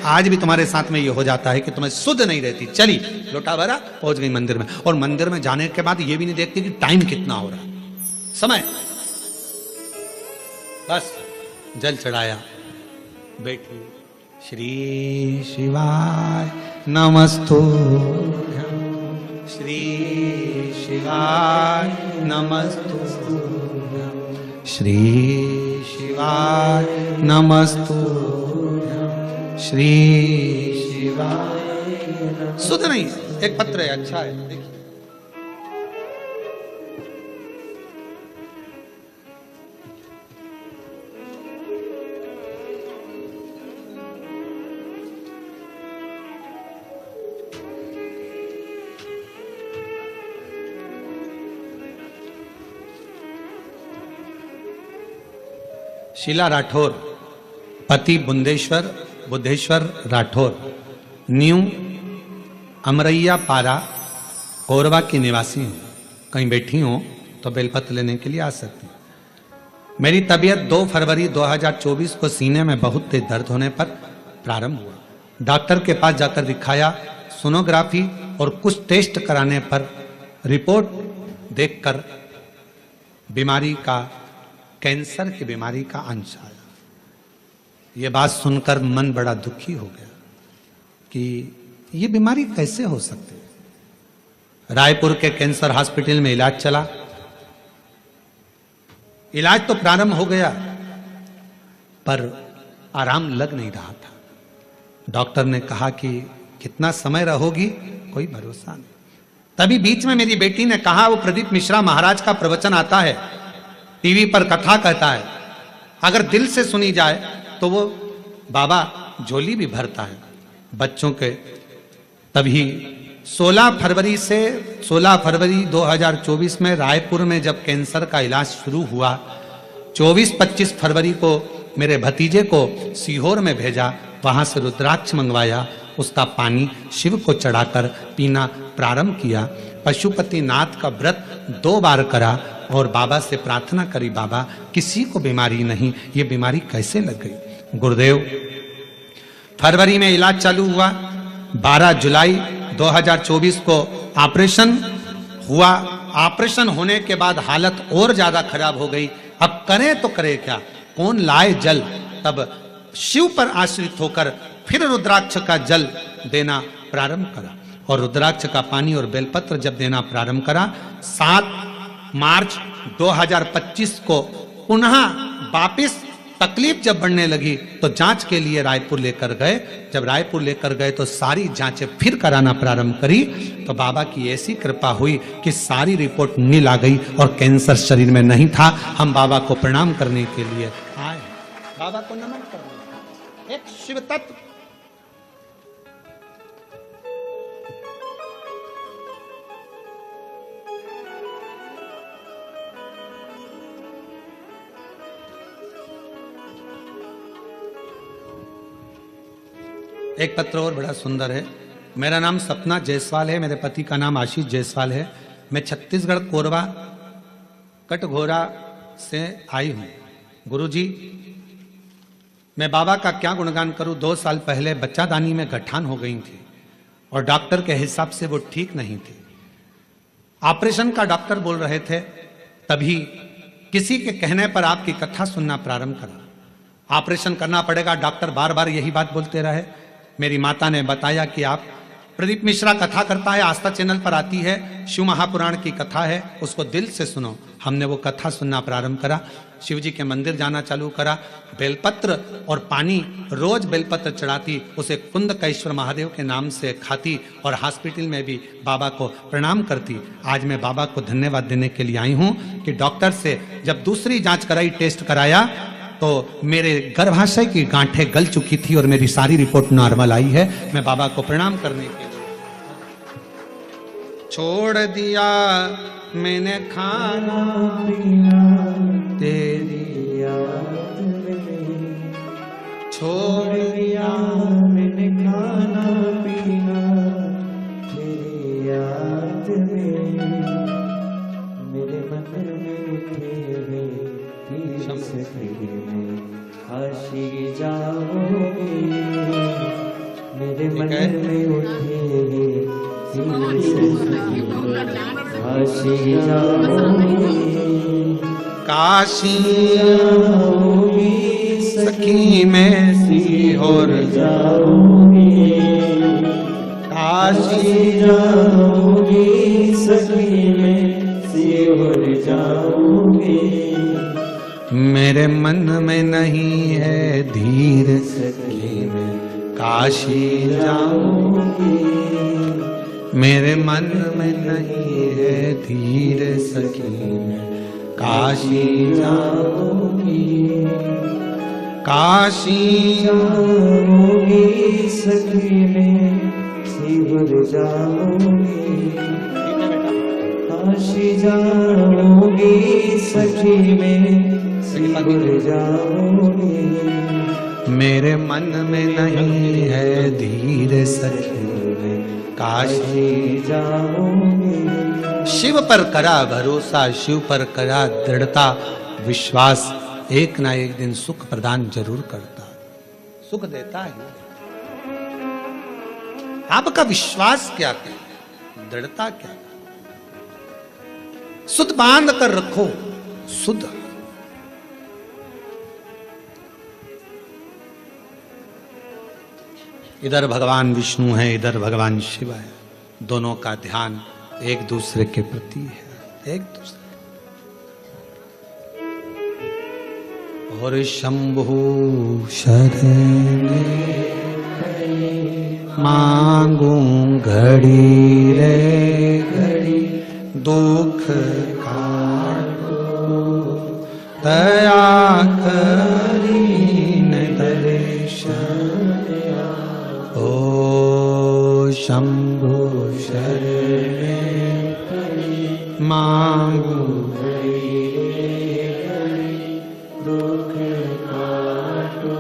आज भी तुम्हारे साथ में ये हो जाता है कि तुम्हें सुध नहीं रहती। चली लोटा भरा, पहुंच गई मंदिर में, और मंदिर में जाने के बाद ये भी नहीं देखती कि टाइम कितना हो रहा, समय, बस जल चढ़ाया, बैठी, श्री शिवाय नमस्तुभ्यं, श्री शिवाय नमस्तुभ्यं, श्री शिवाय नमस्तुभ्यं, श्री शिवाय। सुध नहीं, एक पत्र है, अच्छा है, देखिए। शीला राठौर, पति बुद्धेश्वर राठौर, न्यू अमरैया पारा, कोरबा की निवासी हूँ। कहीं बैठी हो तो बेलपत्र लेने के लिए आ सकती हूँ। मेरी तबीयत 2 फरवरी 2024 को सीने में बहुत तेज दर्द होने पर प्रारंभ हुआ। डॉक्टर के पास जाकर दिखाया, सोनोग्राफी और कुछ टेस्ट कराने पर रिपोर्ट देखकर बीमारी का, कैंसर की बीमारी का अंश आया। यह बात सुनकर मन बड़ा दुखी हो गया कि यह बीमारी कैसे हो सकती है। रायपुर के कैंसर हॉस्पिटल में इलाज चला। इलाज तो प्रारंभ हो गया पर आराम लग नहीं रहा था। डॉक्टर ने कहा कि कितना समय रहोगी, कोई भरोसा नहीं। तभी बीच में मेरी बेटी ने कहा, वो प्रदीप मिश्रा महाराज का प्रवचन आता है, टीवी पर कथा कहता है, अगर दिल से सुनी जाए तो वो बाबा झोली भी भरता है बच्चों के। तभी 16 फरवरी 2024 में रायपुर में जब कैंसर का इलाज शुरू हुआ, 24-25 फरवरी को मेरे भतीजे को सीहोर में भेजा, वहां से रुद्राक्ष मंगवाया, उसका पानी शिव को चढ़ाकर पीना प्रारंभ किया। पशुपतिनाथ का व्रत 2 बार करा और बाबा से प्रार्थना करी, बाबा किसी को बीमारी नहीं, ये बीमारी कैसे लग गई। गुरुदेव, फरवरी में इलाज चालू हुआ। 12 जुलाई 2024 को ऑपरेशन हुआ। ऑपरेशन होने के बाद हालत और ज्यादा खराब हो गई। अब करें तो करें क्या, कौन लाए जल। तब शिव पर आश्रित होकर फिर रुद्राक्ष का जल देना प्रारंभ करा, और रुद्राक्ष का पानी और बेलपत्र जब देना प्रारंभ करा, 7 मार्च 2025 को पुनः वापिस तकलीफ जब बढ़ने लगी तो जांच के लिए रायपुर लेकर गए। जब रायपुर लेकर गए तो सारी जांचें फिर कराना प्रारंभ करी, तो बाबा की ऐसी कृपा हुई कि सारी रिपोर्ट नील आ गई और कैंसर शरीर में नहीं था। हम बाबा को प्रणाम करने के लिए आए, बाबा को नमन करने। एक शिव तत्व, एक पत्र और बड़ा सुंदर है। मेरा नाम सपना जायसवाल है, मेरे पति का नाम आशीष जायसवाल है। मैं छत्तीसगढ़ कोरबा कटघोरा से आई हूँ। गुरुजी, मैं बाबा का क्या गुणगान करूँ। 2 साल पहले बच्चादानी में गठान हो गई थी और डॉक्टर के हिसाब से वो ठीक नहीं थी। ऑपरेशन का डॉक्टर बोल रहे थे, तभी किसी के कहने पर आपकी कथा सुनना प्रारंभ करा। ऑपरेशन करना पड़ेगा, डॉक्टर बार बार यही बात बोलते रहे। मेरी माता ने बताया कि आप प्रदीप मिश्रा कथा करता है, आस्था चैनल पर आती है, शिव महापुराण की कथा है, उसको दिल से सुनो। हमने वो कथा सुनना प्रारंभ करा, शिव जी के मंदिर जाना चालू करा। बेलपत्र और पानी रोज बेलपत्र चढ़ाती, उसे कुंदकेश्वर महादेव के नाम से खाती और हॉस्पिटल में भी बाबा को प्रणाम करती। आज मैं बाबा को धन्यवाद देने के लिए आई हूँ कि डॉक्टर से जब दूसरी जांच कराई, टेस्ट कराया, तो मेरे गर्भाशय की गांठें गल चुकी थी और मेरी सारी रिपोर्ट नॉर्मल आई है। मैं बाबा को प्रणाम करने के लिए छोड़ दिया मैंने खाना पीना तेरी याद में, छोड़ दिया मैंने खाना पीना तेरी याद में, मेरे मन में तेरे काशी जाओगे मेरे मन में उठेगी काशी जाऊंगी, काशी जाऊंगी सखी में सीहोर जाऊंगी, काशी जाऊंगी सखी में सीहोर जाऊंगी। मेरे मन में नहीं है धीर सखी में काशी जाऊंगी, मेरे मन में नहीं है धीर सखी में काशी जाऊंगी, काशी जाऊंगी सखी में सीहोर जाऊंगी, काशी जाऊंगी सखी में सीहोर जाऊंगी। मेरे मन में नहीं है धीर सखी में काशी जाऊंगी। शिव पर करा भरोसा, शिव पर करा दृढ़ता, विश्वास एक ना एक दिन सुख प्रदान जरूर करता, सुख देता है। आपका विश्वास क्या है, दृढ़ता क्या है? सुध बांध कर रखो, सुध। इधर भगवान विष्णु है, इधर भगवान शिव है, दोनों का ध्यान एक दूसरे के प्रति है, एक दूसरे। और शंभु शरण मांगू घड़ी रे घड़ी, दुख काटो दया करीन दर्शन। ओ शंभु शरण मांगू दुख काटो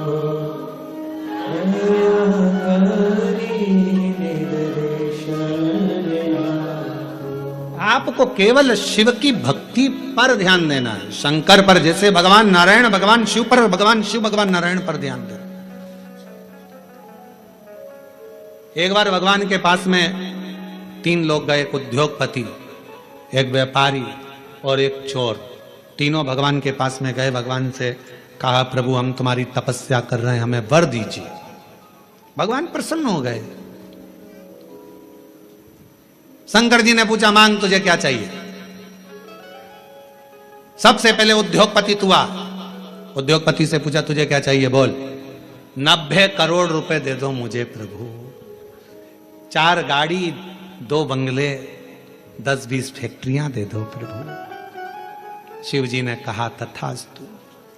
आपको केवल शिव की भक्ति पर ध्यान देना है, शंकर पर जैसे भगवान नारायण भगवान शिव पर, भगवान शिव भगवान नारायण पर ध्यान देना। एक बार भगवान के पास में 3 लोग गए, एक उद्योगपति, एक व्यापारी और एक चोर। तीनों भगवान के पास में गए, भगवान से कहा प्रभु हम तुम्हारी तपस्या कर रहे हैं, हमें वर दीजिए। भगवान प्रसन्न हो गए। शंकर जी ने पूछा मांग तुझे क्या चाहिए? सबसे पहले उद्योगपति तू आ। उद्योगपति से पूछा तुझे क्या चाहिए, बोल। 90 करोड़ रुपए दे दो मुझे प्रभु, 4 गाड़ी, 2 बंगले, 10-20 फैक्ट्रियां दे दो प्रभु। शिव जी ने कहा तथास्तु,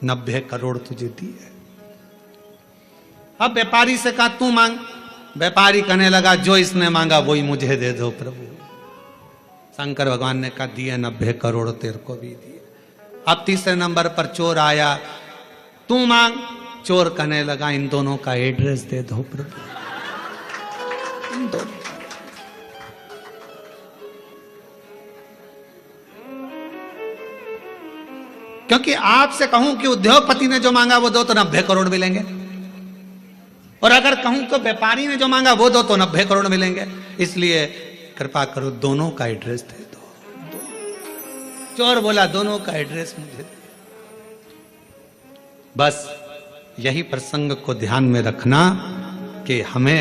90 करोड़ तुझे दिए। अब व्यापारी से कहा तू मांग। व्यापारी कहने लगा जो इसने मांगा वही मुझे दे दो प्रभु। शंकर भगवान ने कहा दिए 90 करोड़ तेरे को भी दिए। अब तीसरे नंबर पर चोर आया, तू मांग। चोर कहने लगा इन दोनों का एड्रेस दे दो प्रभु, इन दोनों। क्योंकि आपसे कहूं कि उद्योगपति ने जो मांगा वो दो तो 90 करोड़ मिलेंगे, और अगर कहूं तो व्यापारी ने जो मांगा वो दो तो 90 करोड़ मिलेंगे। इसलिए कृपा करो दोनों का एड्रेस दे दो। चोर बोला दोनों का एड्रेस मुझे दे। बस यही प्रसंग को ध्यान में रखना कि हमें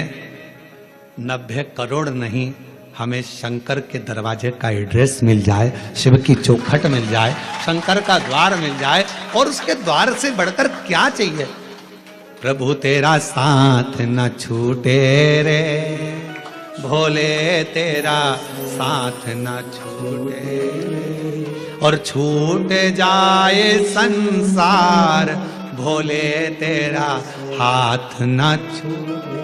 90 करोड़ नहीं, हमें शंकर के दरवाजे का एड्रेस मिल जाए, शिव की चौखट मिल जाए, शंकर का द्वार मिल जाए, और उसके द्वार से बढ़कर क्या चाहिए। प्रभु तेरा साथ न छूटे रे भोले, तेरा साथ न छूटे रे, और छूट जाए संसार भोले तेरा हाथ न छूटे।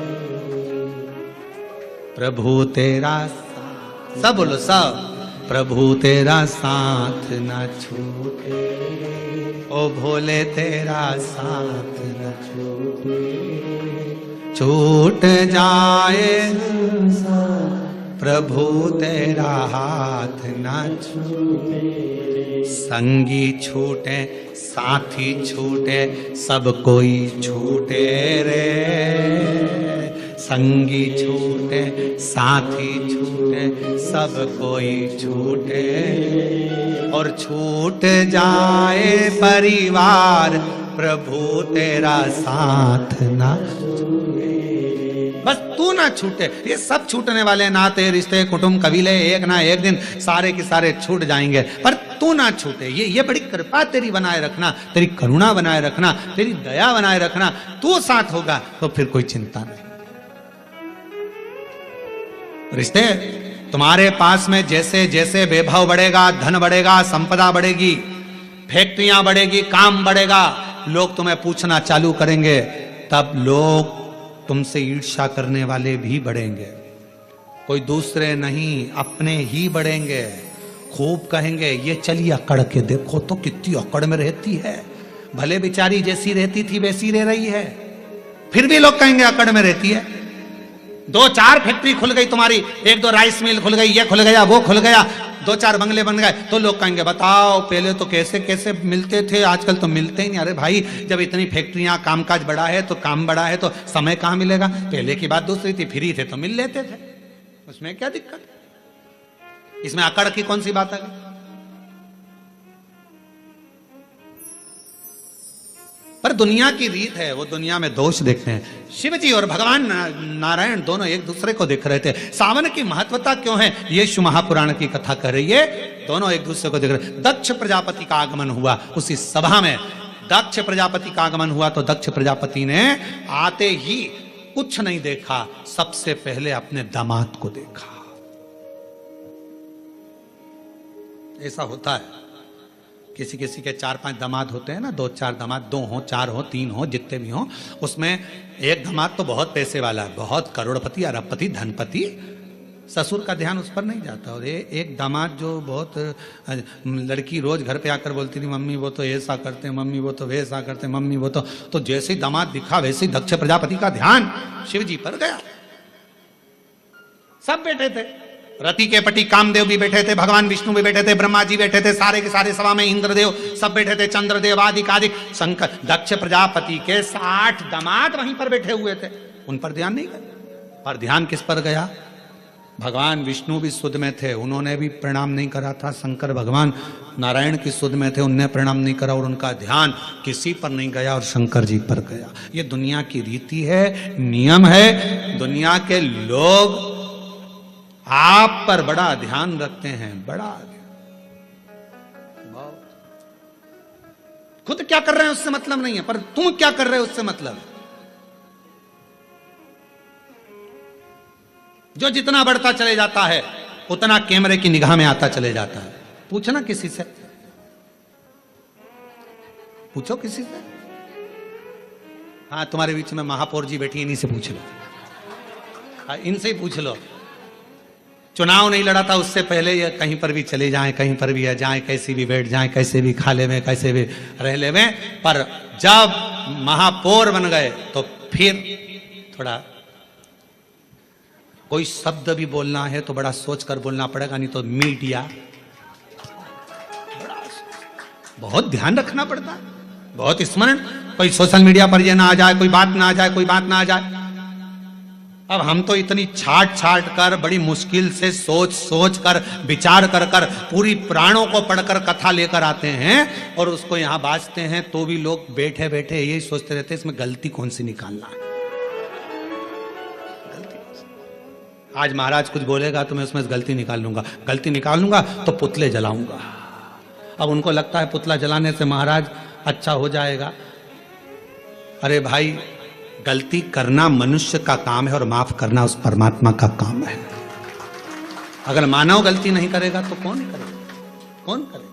प्रभु तेरा साथ, सब बोलो सब। प्रभु तेरा साथ न छूटे, ओ भोले तेरा साथ न छूटे, छूट जाए प्रभु तेरा हाथ न छूटे। संगी छूटे साथी छूटे सब कोई छूटे रे, संगी छूटे, साथी छूटे, सब कोई छूटे, और छूट जाए परिवार, प्रभु तेरा साथ ना, बस तू ना छूटे। ये सब छूटने वाले नाते रिश्ते कुटुंब कबीले एक ना एक दिन सारे के सारे छूट जाएंगे, पर तू ना छूटे। ये बड़ी कृपा तेरी बनाए रखना, तेरी करुणा बनाए रखना, तेरी दया बनाए रखना। तू साथ होगा तो फिर कोई चिंता नहीं। रिश्ते तुम्हारे पास में जैसे जैसे वैभव बढ़ेगा, धन बढ़ेगा, संपदा बढ़ेगी, फैक्ट्रियां बढ़ेगी, काम बढ़ेगा, लोग तुम्हें पूछना चालू करेंगे, तब लोग तुमसे ईर्ष्या करने वाले भी बढ़ेंगे। कोई दूसरे नहीं, अपने ही बढ़ेंगे। खूब कहेंगे ये चलिए अकड़ के देखो तो कितनी अकड़ में रहती है, भले बेचारी जैसी रहती थी वैसी रह रही है, फिर भी लोग कहेंगे अकड़ में रहती है। 2-4 फैक्ट्री खुल गई तुम्हारी, 1-2 राइस मिल खुल गई, ये खुल गया, वो खुल गया, 2-4 बंगले बन गए, तो लोग कहेंगे बताओ पहले तो कैसे कैसे मिलते थे, आजकल तो मिलते ही नहीं। अरे भाई जब इतनी फैक्ट्रियां, कामकाज बढ़ा है तो काम बढ़ा है तो समय कहां मिलेगा। पहले की बात दूसरी थी, फ्री थे तो मिल लेते थे, उसमें क्या दिक्कत, इसमें अकड़ की कौन सी बात है। पर दुनिया की रीत है, वो दुनिया में दोष देखते हैं। शिव जी और भगवान नारायण दोनों एक दूसरे को देख रहे थे। सावन की महत्वता क्यों है, ये शिव महापुराण की कथा कर रही है। दोनों एक दूसरे को देख रहे। दक्ष प्रजापति का आगमन हुआ उसी सभा में, दक्ष प्रजापति का आगमन हुआ तो दक्ष प्रजापति ने आते ही कुछ नहीं देखा, सबसे पहले अपने दामाद को देखा। ऐसा होता है, किसी किसी के 4-5 दामाद होते हैं ना, 2-4 दामाद, 2 हो, 4 हो, 3 हो, जितने भी हो, उसमें एक दामाद तो बहुत पैसे वाला है, बहुत करोड़पति, अरबपति, धनपति, ससुर का ध्यान उस पर नहीं जाता। और एक दामाद जो बहुत, लड़की रोज घर पे आकर बोलती थी मम्मी वो तो ऐसा करते, मम्मी वो तो वैसा करते, मम्मी वो तो जैसे ही दामाद दिखा वैसे ही दक्ष प्रजापति का ध्यान शिव जी पर गया। सब बैठे थे, रति के पति कामदेव भी बैठे थे, भगवान विष्णु भी बैठे थे, ब्रह्मा जी बैठे थे, सारे के सारे सभा में इंद्रदेव सब बैठे थे, चंद्रदेव आदि शंकर, दक्ष प्रजापति के 60 दामाद वहीं पर बैठे हुए थे। उन पर ध्यान नहीं गया, पर ध्यान किस पर गया, भगवान विष्णु भी सुध में थे, उन्होंने भी प्रणाम नहीं करा था। शंकर भगवान नारायण की सुध में थे, उनने प्रणाम नहीं करा, और उनका ध्यान किसी पर नहीं गया और शंकर जी पर गया। ये दुनिया की रीति है, नियम है। दुनिया के लोग आप पर बड़ा ध्यान रखते हैं, बड़ा खुद क्या कर रहे हैं उससे मतलब नहीं है, पर तुम क्या कर रहे हो उससे मतलब है। जो जितना बढ़ता चले जाता है उतना कैमरे की निगाह में आता चले जाता है। पूछना किसी से, पूछो किसी से। हाँ, तुम्हारे बीच में महापौर जी बैठी, इन्हीं से पूछ लो, हाँ, इनसे ही पूछ लो। चुनाव नहीं लड़ा था उससे पहले ये कहीं पर भी चले जाएं, कहीं पर भी जाएं, कैसी भी बैठ जाएं, कैसे भी खा ले में, कैसे भी रह ले में, पर जब महापौर बन गए तो फिर थोड़ा कोई शब्द भी बोलना है तो बड़ा सोच कर बोलना पड़ेगा, नहीं तो मीडिया बहुत ध्यान रखना पड़ता है, बहुत स्मरण। कोई सोशल मीडिया पर ये ना आ जाए, कोई बात ना आ जाए, कोई बात ना आ जाए। अब हम तो इतनी छाट कर बड़ी मुश्किल से सोच कर विचार कर पूरी प्राणों को पढ़कर कथा लेकर आते हैं और उसको यहाँ बाजते हैं, तो भी लोग बैठे बैठे यही सोचते रहते हैं इसमें गलती कौन सी निकालना है। आज महाराज कुछ बोलेगा तो मैं उसमें गलती निकाल लूंगा तो पुतले जलाऊंगा। अब उनको लगता है पुतला जलाने से महाराज अच्छा हो जाएगा। अरे भाई, गलती करना मनुष्य का काम है और माफ करना उस परमात्मा का काम है। अगर मानव गलती नहीं करेगा तो कौन करेगा, कौन करेगा?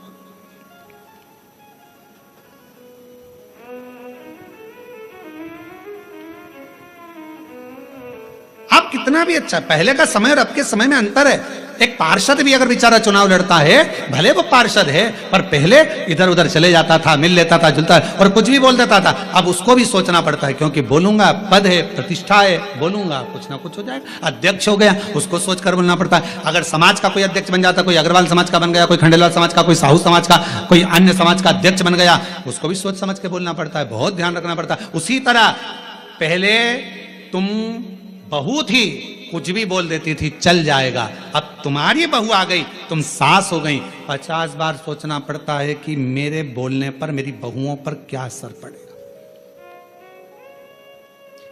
आप कितना भी अच्छा, पहले का समय और अब के समय में अंतर है। एक पार्षद भी अगर बेचारा चुनाव लड़ता है, भले वो पार्षद है, पर पहले इधर उधर चले जाता था, मिल लेता था, जुलता और कुछ भी बोल देता था। अब उसको भी सोचना पड़ता है, क्योंकि बोलूंगा पद है, प्रतिष्ठा है, बोलूंगा कुछ ना कुछ हो जाएगा। अध्यक्ष हो गया, उसको सोच कर बोलना पड़ता है। अगर समाज का कोई अध्यक्ष बन जाता, कोई अग्रवाल समाज का बन गया, कोई खंडेलवाल समाज का, कोई साहू समाज का, कोई अन्य समाज का अध्यक्ष बन गया, उसको भी सोच समझ के बोलना पड़ता है, बहुत ध्यान रखना पड़ता है। उसी तरह पहले तुम बहू थी, कुछ भी बोल देती थी चल जाएगा। अब तुम्हारी बहू आ गई, तुम सास हो गई, 50 बार सोचना पड़ता है कि मेरे बोलने पर मेरी बहुओं पर क्या असर पड़ेगा।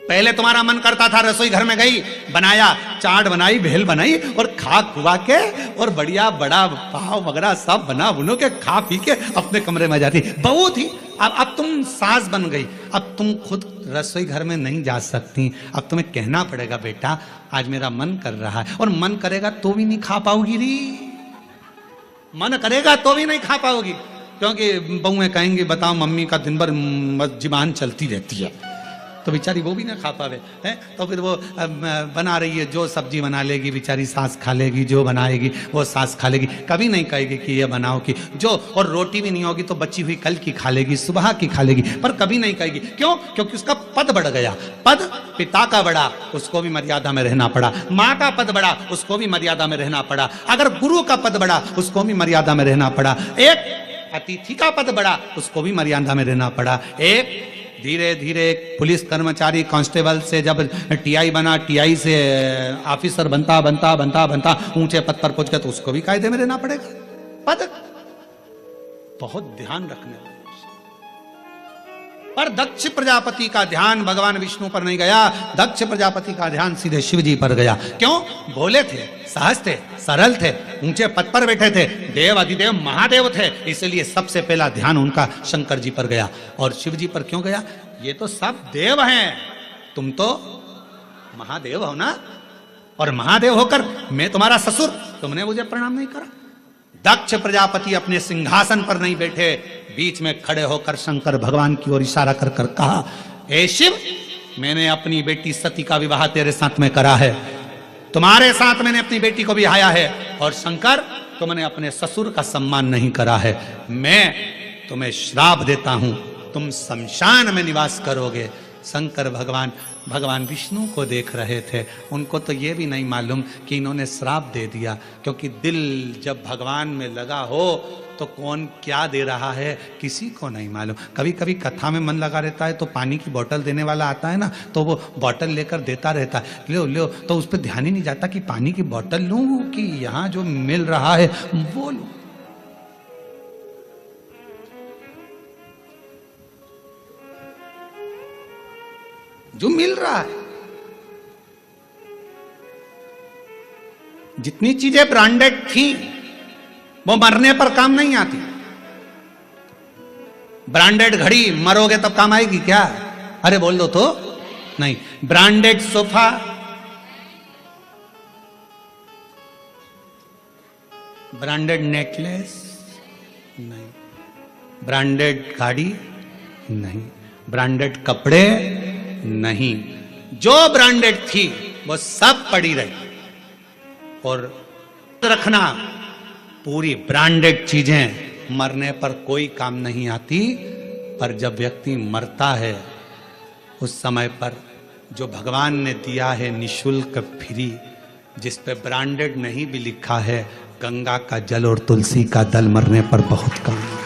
पहले तुम्हारा मन करता था, रसोई घर में गई, बनाया, चाट बनाई, भेल बनाई और खा खुआ के और बढ़िया बड़ा पाव वगैरह सब बना बुनो के खा पी के अपने कमरे में जाती। बहू थी, अब तुम सास बन गई, अब तुम खुद रसोई घर में नहीं जा सकती। अब तुम्हें कहना पड़ेगा बेटा आज मेरा मन कर रहा है, और मन करेगा तो भी नहीं खा पाओगी री, मन करेगा तो भी नहीं खा पाओगी, क्योंकि बहुएं कहेंगी बताओ मम्मी का दिन भर जुबान चलती रहती है, तो बेचारी वो भी ना खा पावे है। तो फिर वो बना रही है, जो सब्जी बना लेगी बेचारी सास खा लेगी, जो बनाएगी वो सास खा लेगी, कभी नहीं कहेगी कि ये बनाओ कि जो, और रोटी भी नहीं होगी तो बची हुई कल की खा लेगी, सुबह की खा लेगी, पर कभी नहीं कहेगी। क्यों? क्योंकि उसका पद बढ़ गया। पद पिता का बढ़ा, उसको भी मर्यादा में रहना पड़ा। माँ का पद बढ़ा, उसको भी मर्यादा में रहना पड़ा। अगर गुरु का पद बढ़ा, उसको भी मर्यादा में रहना पड़ा। एक अतिथि का पद बढ़ा, उसको भी मर्यादा में रहना पड़ा। एक धीरे धीरे पुलिस कर्मचारी कांस्टेबल से जब टीआई बना, टीआई से ऑफिसर बनता बनता बनता बनता ऊंचे पद पर पहुंच गया, तो उसको भी कायदे में रहना पड़ेगा। पद बहुत ध्यान रखने वाले। पर दक्ष प्रजापति का ध्यान भगवान विष्णु पर नहीं गया, दक्ष प्रजापति का ध्यान सीधे शिव जी पर गया। क्यों? भोले थे, सहज थे, सरल थे, ऊंचे पद पर बैठे थे, देव अधिदेव महादेव थे, इसलिए सबसे पहला ध्यान उनका शंकर जी पर गया। और शिव जी पर क्यों गया? ये तो सब देव हैं, तुम तो महादेव हो ना, और महादेव होकर मैं तुम्हारा ससुर, तुमने मुझे प्रणाम नहीं करा। दक्ष प्रजापति अपने सिंहासन पर नहीं बैठे, बीच में खड़े होकर शंकर भगवान की ओर इशारा कर कर कहा, ए शिव, मैंने अपनी बेटी सती का विवाह तेरे साथ में करा है, तुम्हारे साथ मैंने अपनी बेटी को ब्याया है, और शंकर तुमने अपने ससुर का सम्मान नहीं करा है, मैं तुम्हें श्राप देता हूं, तुम शमशान में निवास करोगे। शंकर भगवान विष्णु को देख रहे थे, उनको तो ये भी नहीं मालूम कि इन्होंने श्राप दे दिया, क्योंकि दिल जब भगवान में लगा हो तो कौन क्या दे रहा है किसी को नहीं मालूम। कभी कभी कथा में मन लगा रहता है तो पानी की बोतल देने वाला आता है ना, तो वो बोतल लेकर देता रहता है, लो लो, तो उस पर ध्यान ही नहीं जाता कि पानी की बोतल लूं कि यहाँ जो मिल रहा है वो लूं। जो मिल रहा है, जितनी चीजें ब्रांडेड थी वो मरने पर काम नहीं आती। ब्रांडेड घड़ी मरोगे तब काम आएगी क्या? अरे बोल दो तो नहीं। ब्रांडेड सोफा, ब्रांडेड नेकलेस नहीं, ब्रांडेड गाड़ी नहीं, ब्रांडेड कपड़े नहीं, जो ब्रांडेड थी वो सब पड़ी रही। और रखना, पूरी ब्रांडेड चीजें मरने पर कोई काम नहीं आती, पर जब व्यक्ति मरता है उस समय पर जो भगवान ने दिया है निशुल्क फ्री, जिस पे ब्रांडेड नहीं भी लिखा है, गंगा का जल और तुलसी का दल मरने पर बहुत काम आता है।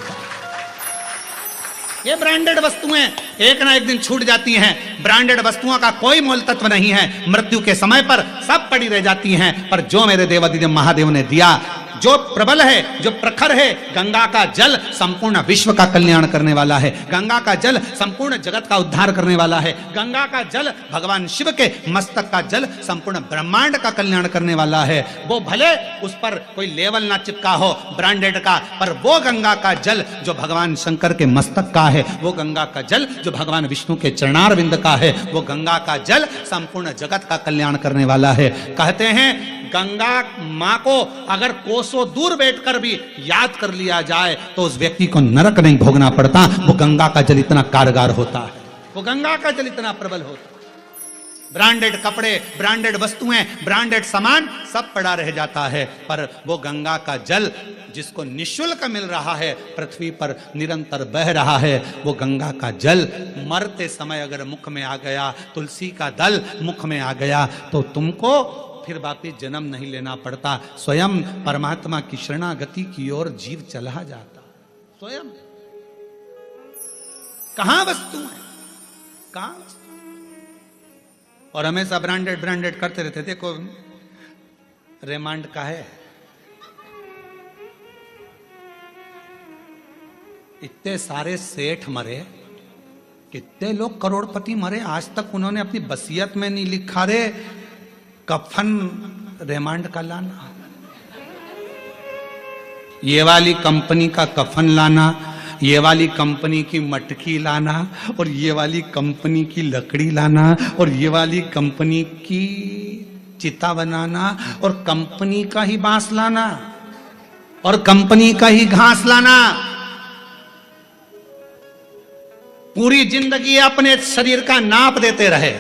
ये ब्रांडेड वस्तुएं एक ना एक दिन छूट जाती हैं। ब्रांडेड वस्तुओं का कोई मोल तत्व नहीं है, मृत्यु के समय पर सब पड़ी रह जाती हैं। पर जो मेरे देवाधिदेव महादेव ने दिया, जो प्रबल है, जो प्रखर है, गंगा का जल संपूर्ण विश्व का कल्याण करने वाला है, गंगा का जल संपूर्ण जगत का उद्धार करने वाला है, गंगा का जल भगवान शिव के मस्तक का जल संपूर्ण ब्रह्मांड का कल्याण करने वाला है। वो भले उस पर कोई लेवल ना चिपका हो ब्रांडेड का, पर वो गंगा का जल जो भगवान शंकर के मस्तक का है, वो गंगा का जल जो भगवान विष्णु के चरणारविंद का है, वो गंगा का जल संपूर्ण जगत का कल्याण करने वाला है। कहते हैं गंगा माँ को अगर कोसों दूर बैठकर भी याद कर लिया जाए तो उस व्यक्ति को नरक नहीं भोगना पड़ता। वो गंगा का जल इतना कारगर होता है, वो गंगा का जल इतना प्रबल होता है। ब्रांडेड कपड़े, ब्रांडेड वस्तुएं, ब्रांडेड सामान सब पड़ा रह जाता है, पर वो गंगा का जल जिसको निःशुल्क मिल रहा है, पृथ्वी पर निरंतर बह रहा है, वो गंगा का जल मरते समय अगर मुख में आ गया, तुलसी का दल मुख में आ गया, तो तुमको फिर वापिस जन्म नहीं लेना पड़ता। स्वयं परमात्मा की शरणागति की ओर जीव चला जाता। स्वयं कहां वस्तु है, कहां वस्तु? और हमेशा ब्रांडेड ब्रांडेड करते रहते। देखो रेमांड का है, इतने सारे सेठ मरे, कितने लोग करोड़पति मरे, आज तक उन्होंने अपनी वसीयत में नहीं लिखा रे कफन रेमांड का लाना, ये वाली कंपनी का कफन लाना, ये वाली कंपनी की मटकी लाना, और ये वाली कंपनी की लकड़ी लाना, और ये वाली कंपनी की चिता बनाना, और कंपनी का ही बांस लाना, और कंपनी का ही घास लाना। पूरी जिंदगी अपने शरीर का नाप देते रहे,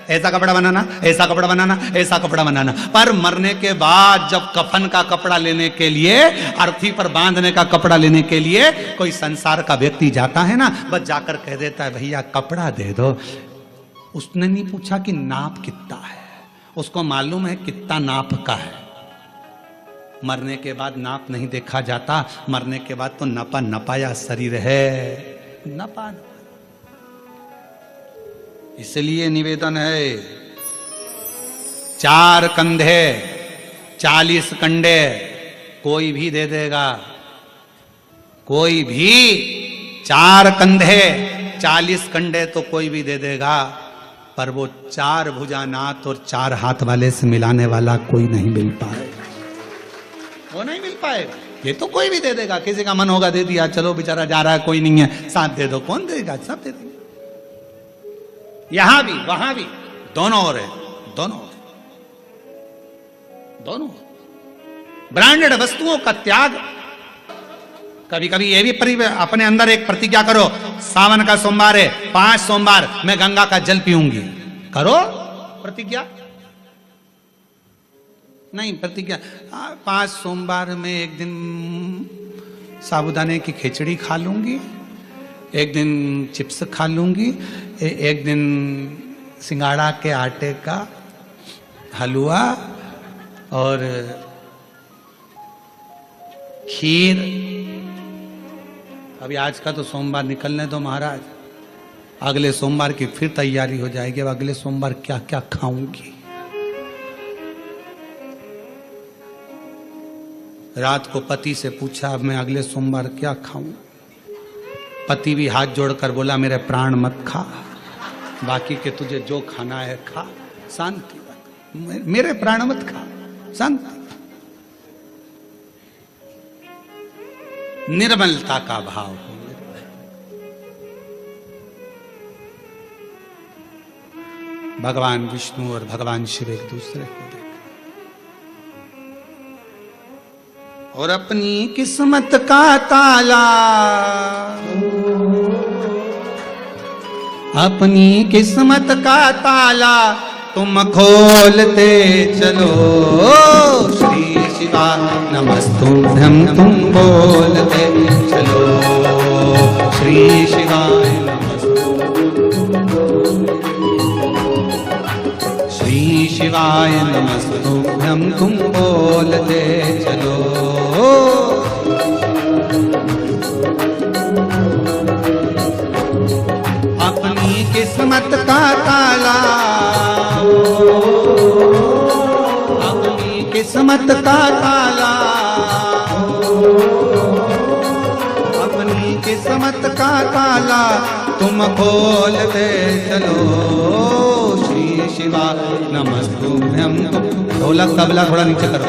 ऐसा कपड़ा बनाना, ऐसा कपड़ा बनाना, ऐसा कपड़ा बनाना, पर मरने के बाद जब कफन का कपड़ा लेने के लिए, अर्थी पर बांधने का कपड़ा लेने के लिए कोई संसार का व्यक्ति जाता है ना, बस जाकर कह देता है भैया कपड़ा दे दो। उसने नहीं पूछा कि नाप कितना है, उसको मालूम है कितना नाप का है। मरने के बाद नाप नहीं देखा जाता, मरने के बाद तो नपा नपाया शरीर है, नपा। इसलिए निवेदन है, 4 कंधे 40 कंडे कोई भी दे देगा, कोई भी 4 कंधे 40 कंडे तो कोई भी दे देगा, पर वो 4 भुजानाथ और 4 हाथ वाले से मिलाने वाला कोई नहीं मिल पाएगा, वो नहीं मिल पाएगा। ये तो कोई भी दे देगा, किसी का मन होगा दे दिया, चलो बेचारा जा रहा है कोई नहीं है साथ दे दो, कौन देगा, सब दे देंगे। यहां भी वहां भी दोनों ओर है, दोनों दोनों ब्रांडेड वस्तुओं का त्याग। कभी कभी ये भी अपने अंदर एक प्रतिज्ञा करो, सावन का सोमवार है, 5 सोमवार मैं गंगा का जल पीऊंगी, करो प्रतिज्ञा। नहीं प्रतिज्ञा 5 सोमवार में एक दिन साबूदाने की खिचड़ी खा लूंगी, एक दिन चिप्स खा लूंगी, एक दिन सिंगाड़ा के आटे का हलवा और खीर। अभी आज का तो सोमवार निकलने दो महाराज, अगले सोमवार की फिर तैयारी हो जाएगी, अब अगले सोमवार क्या क्या खाऊंगी। रात को पति से पूछा अब मैं अगले सोमवार क्या खाऊं। पति भी हाथ जोड़कर बोला मेरे प्राण मत खा, बाकी के तुझे जो खाना है खा, शांति, मेरे प्राण मत खा, शांति। निर्मलता का भाव हो। भगवान विष्णु और भगवान शिव एक दूसरे को देख और अपनी किस्मत का ताला, अपनी किस्मत का ताला तुम खोलते चलो। श्री शिवा नमस्तुभ्यं तुम बोलते चलो। श्री शिवाय श्री शिवाय नमस्तुभ्यं तुम बोलते चलो। अपनी किस्मत का ताला, अपनी किस्मत का ताला, अपनी किस्मत का ताला तुम खोलते चलो। श्री शिवा नमस्तुभ्यं। ढोलक तबला थोड़ा नीचे करो।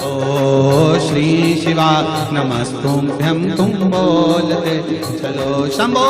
ओ श्री शिवा नमस्तुभ्यं तुम बोलते चलो। शंभो।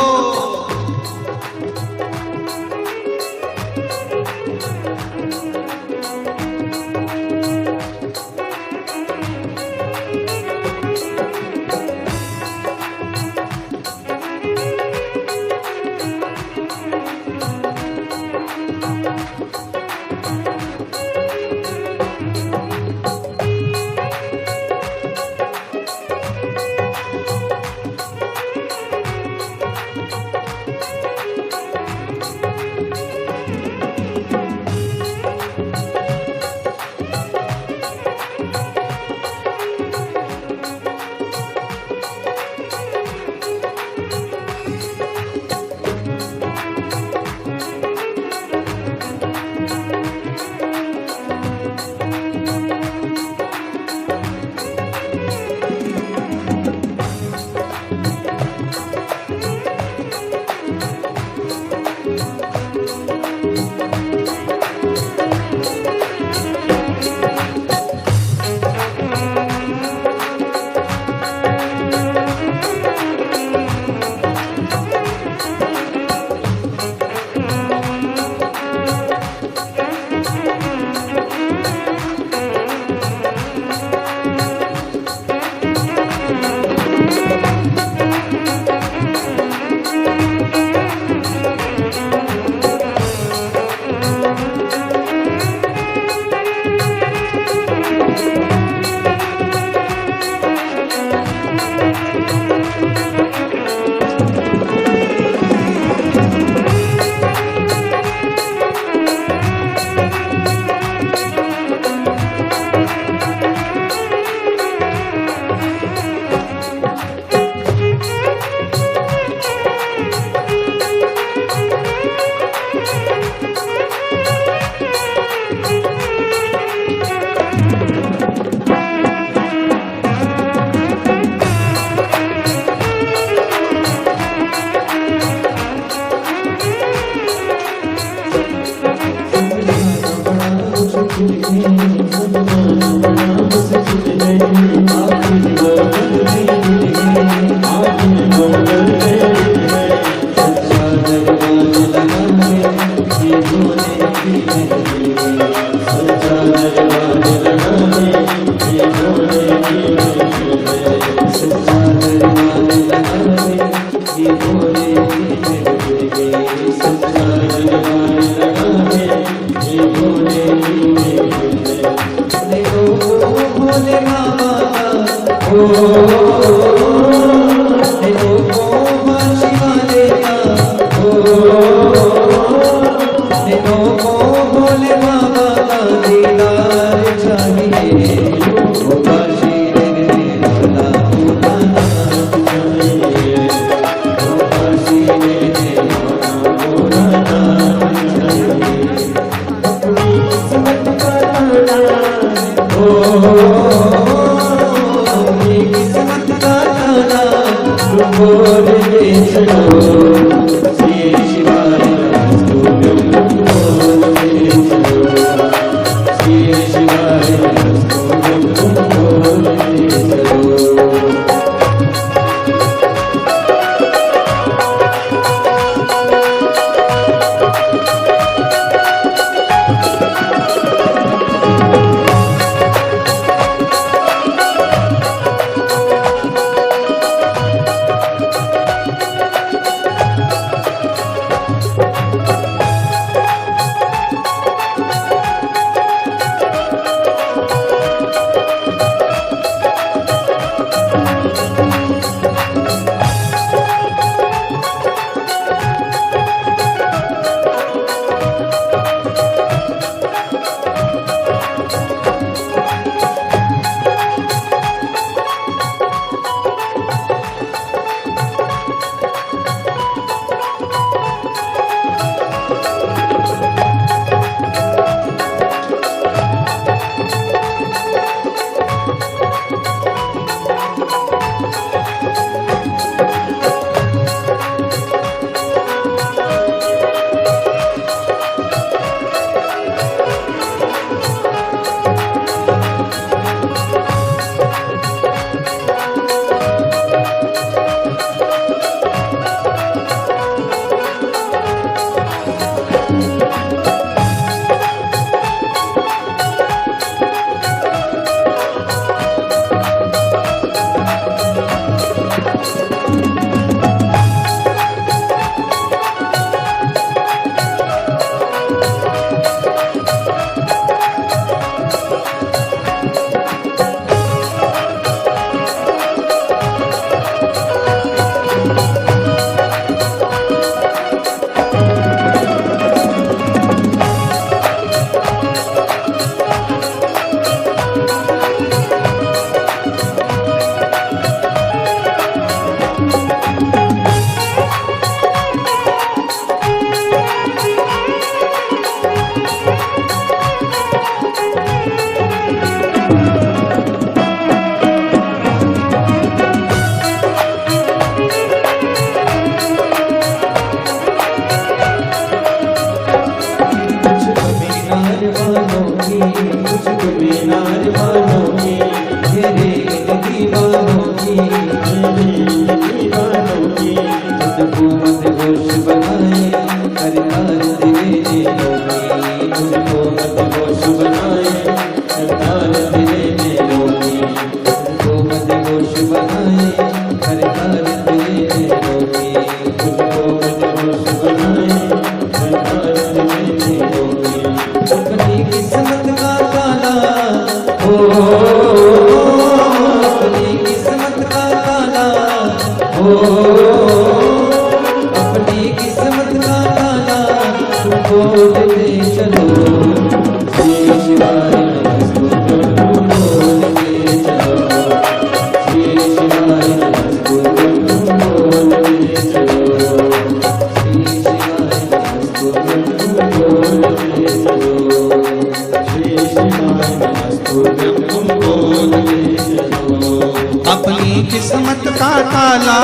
अपनी किस्मत का ताला,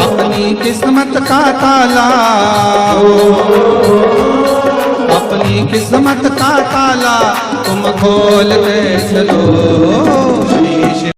अपनी किस्मत का ताला, अपनी किस्मत का ताला तुम खोल के चलो।